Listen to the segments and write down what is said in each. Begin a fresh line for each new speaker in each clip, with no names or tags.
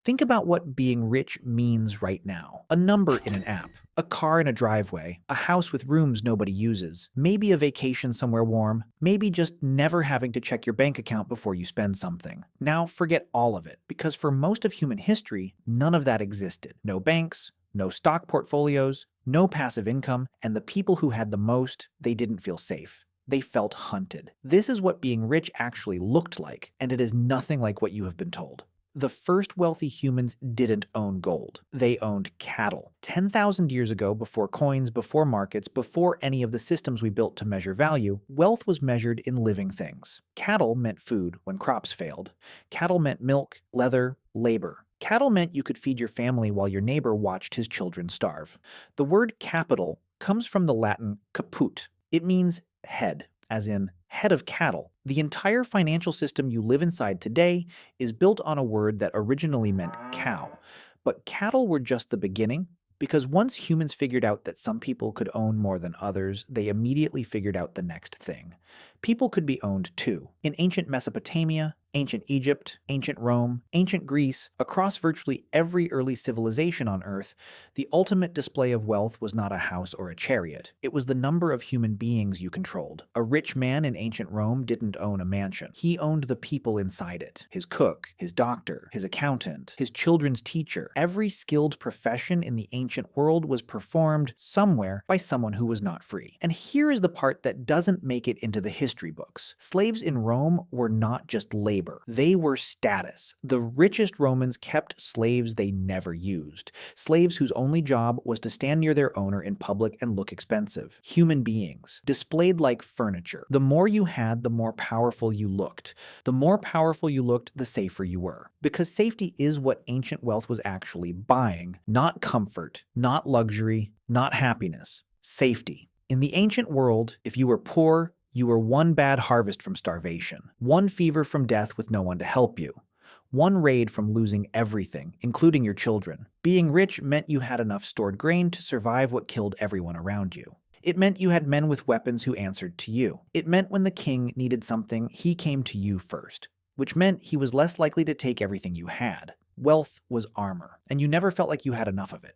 Think about what being rich means right now. A number in an app, a car in a driveway, a house with rooms nobody uses, maybe a vacation somewhere warm, maybe just never having to check your bank account before you spend something. Now forget all of it, because for most of human history, none of that existed. No banks, no stock portfolios, no passive income, and the people who had the most, they didn't feel safe. They felt hunted. This is what being rich actually looked like, and it is nothing like what you have been told. The first wealthy humans didn't own gold. They owned cattle. 10,000 years ago, before coins, before markets, before any of the systems we built to measure value, wealth was measured in living things. Cattle meant food when crops failed. Cattle meant milk, leather, labor. Cattle meant you could feed your family while your neighbor watched his children starve. The word capital comes from the Latin caput. It means head, as in head of cattle. The entire financial system you live inside today is built on a word that originally meant cow. But cattle were just the beginning, because once humans figured out that some people could own more than others, they immediately figured out the next thing. People could be owned too. In ancient Mesopotamia, ancient Egypt, ancient Rome, ancient Greece, across virtually every early civilization on Earth, the ultimate display of wealth was not a house or a chariot. It was the number of human beings you controlled. A rich man in ancient Rome didn't own a mansion. He owned the people inside it. His cook, his doctor, his accountant, his children's teacher. Every skilled profession in the ancient world was performed somewhere by someone who was not free. And here is the part that doesn't make it into the history books. Slaves in Rome were not just labor. They were status. The richest Romans kept slaves they never used. Slaves whose only job was to stand near their owner in public and look expensive. Human beings, displayed like furniture. The more you had, the more powerful you looked. The more powerful you looked, the safer you were. Because safety is what ancient wealth was actually buying. Not comfort, not luxury, not happiness. Safety. In the ancient world, if you were poor, you were one bad harvest from starvation, one fever from death with no one to help you, one raid from losing everything, including your children. Being rich meant you had enough stored grain to survive what killed everyone around you. It meant you had men with weapons who answered to you. It meant when the king needed something, he came to you first, which meant he was less likely to take everything you had. Wealth was armor, and you never felt like you had enough of it.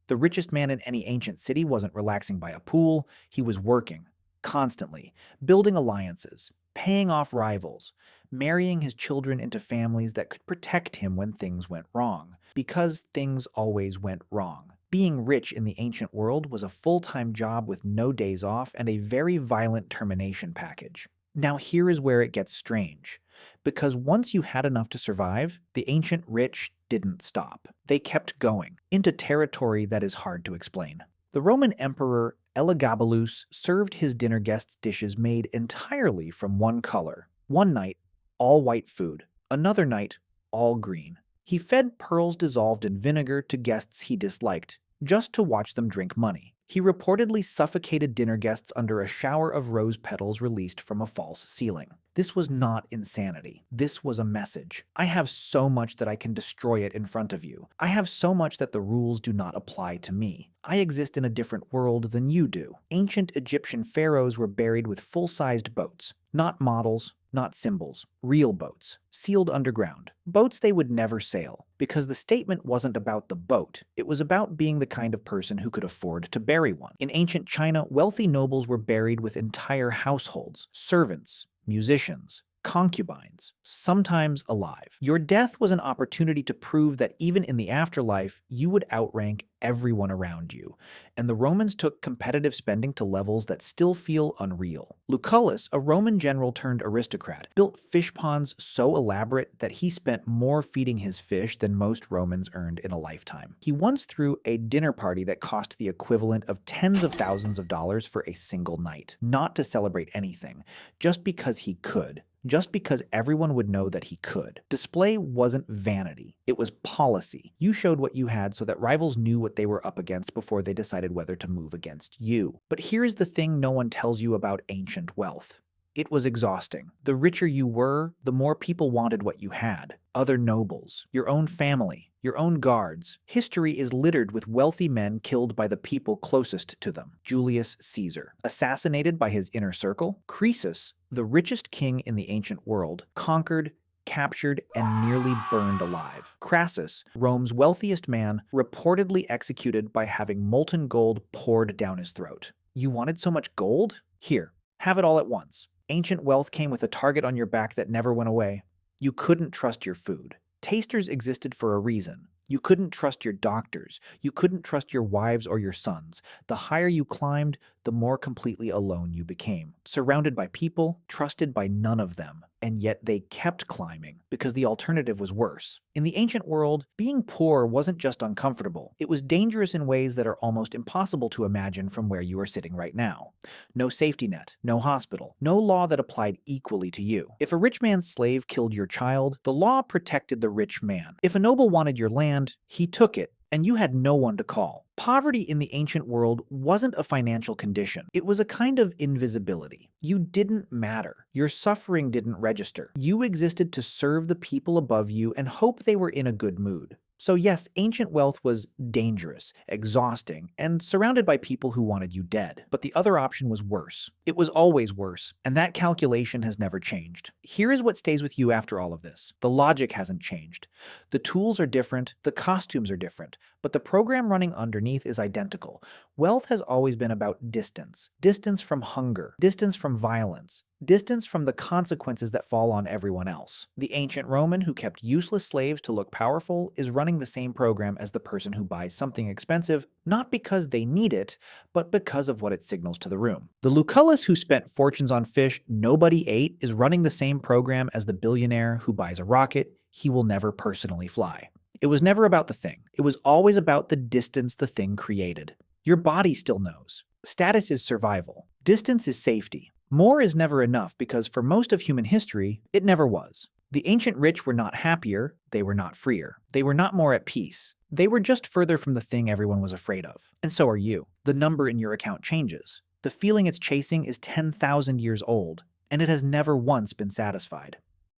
The richest man in any ancient city wasn't relaxing by a pool, he was working. Constantly, building alliances, paying off rivals, marrying his children into families that could protect him when things went wrong, because things always went wrong. Being rich in the ancient world was a full-time job with no days off and a very violent termination package. Now here is where it gets strange, because once you had enough to survive, the ancient rich didn't stop. They kept going, into territory that is hard to explain. The Roman Emperor Elagabalus served his dinner guests dishes made entirely from one color. One night, all white food. Another night, all green. He fed pearls dissolved in vinegar to guests he disliked, just to watch them drink money. He reportedly suffocated dinner guests under a shower of rose petals released from a false ceiling. This was not insanity. This was a message. I have so much that I can destroy it in front of you. I have so much that the rules do not apply to me. I exist in a different world than you do. Ancient Egyptian pharaohs were buried with full-sized boats. Not models, not symbols. Real boats. Sealed underground. Boats they would never sail. Because the statement wasn't about the boat. It was about being the kind of person who could afford to bury one. In ancient China, wealthy nobles were buried with entire households. Servants. Musicians, concubines, sometimes alive. Your death was an opportunity to prove that even in the afterlife, you would outrank everyone around you. And the Romans took competitive spending to levels that still feel unreal. Lucullus, a Roman general turned aristocrat, built fish ponds so elaborate that he spent more feeding his fish than most Romans earned in a lifetime. He once threw a dinner party that cost the equivalent of tens of thousands of dollars for a single night, not to celebrate anything, just because he could. Just because everyone would know that he could. Display wasn't vanity, it was policy. You showed what you had so that rivals knew what they were up against before they decided whether to move against you. But here's the thing no one tells you about ancient wealth. It was exhausting. The richer you were, the more people wanted what you had. Other nobles, your own family, your own guards. History is littered with wealthy men killed by the people closest to them. Julius Caesar, assassinated by his inner circle. Croesus, the richest king in the ancient world, conquered, captured, and nearly burned alive. Crassus, Rome's wealthiest man, reportedly executed by having molten gold poured down his throat. You wanted so much gold? Here, have it all at once. Ancient wealth came with a target on your back that never went away. You couldn't trust your food. Tasters existed for a reason. You couldn't trust your doctors. You couldn't trust your wives or your sons. The higher you climbed, the more completely alone you became. Surrounded by people, trusted by none of them. And yet they kept climbing because the alternative was worse. In the ancient world, being poor wasn't just uncomfortable. It was dangerous in ways that are almost impossible to imagine from where you are sitting right now. No safety net, no hospital, no law that applied equally to you. If a rich man's slave killed your child, the law protected the rich man. If a noble wanted your land, he took it, and you had no one to call. Poverty in the ancient world wasn't a financial condition. It was a kind of invisibility. You didn't matter. Your suffering didn't register. You existed to serve the people above you and hope they were in a good mood. So yes, ancient wealth was dangerous, exhausting, and surrounded by people who wanted you dead. But the other option was worse. It was always worse, and that calculation has never changed. Here is what stays with you after all of this. The logic hasn't changed. The tools are different, the costumes are different, but the program running underneath is identical. Wealth has always been about distance. Distance from hunger, distance from violence, distance from the consequences that fall on everyone else. The ancient Roman who kept useless slaves to look powerful is running the same program as the person who buys something expensive, not because they need it, but because of what it signals to the room. The Lucullus who spent fortunes on fish nobody ate is running the same program as the billionaire who buys a rocket he will never personally fly. It was never about the thing. It was always about the distance the thing created. Your body still knows. Status is survival. Distance is safety. More is never enough because for most of human history, it never was. The ancient rich were not happier, they were not freer. They were not more at peace. They were just further from the thing everyone was afraid of. And so are you. The number in your account changes. The feeling it's chasing is 10,000 years old, and it has never once been satisfied.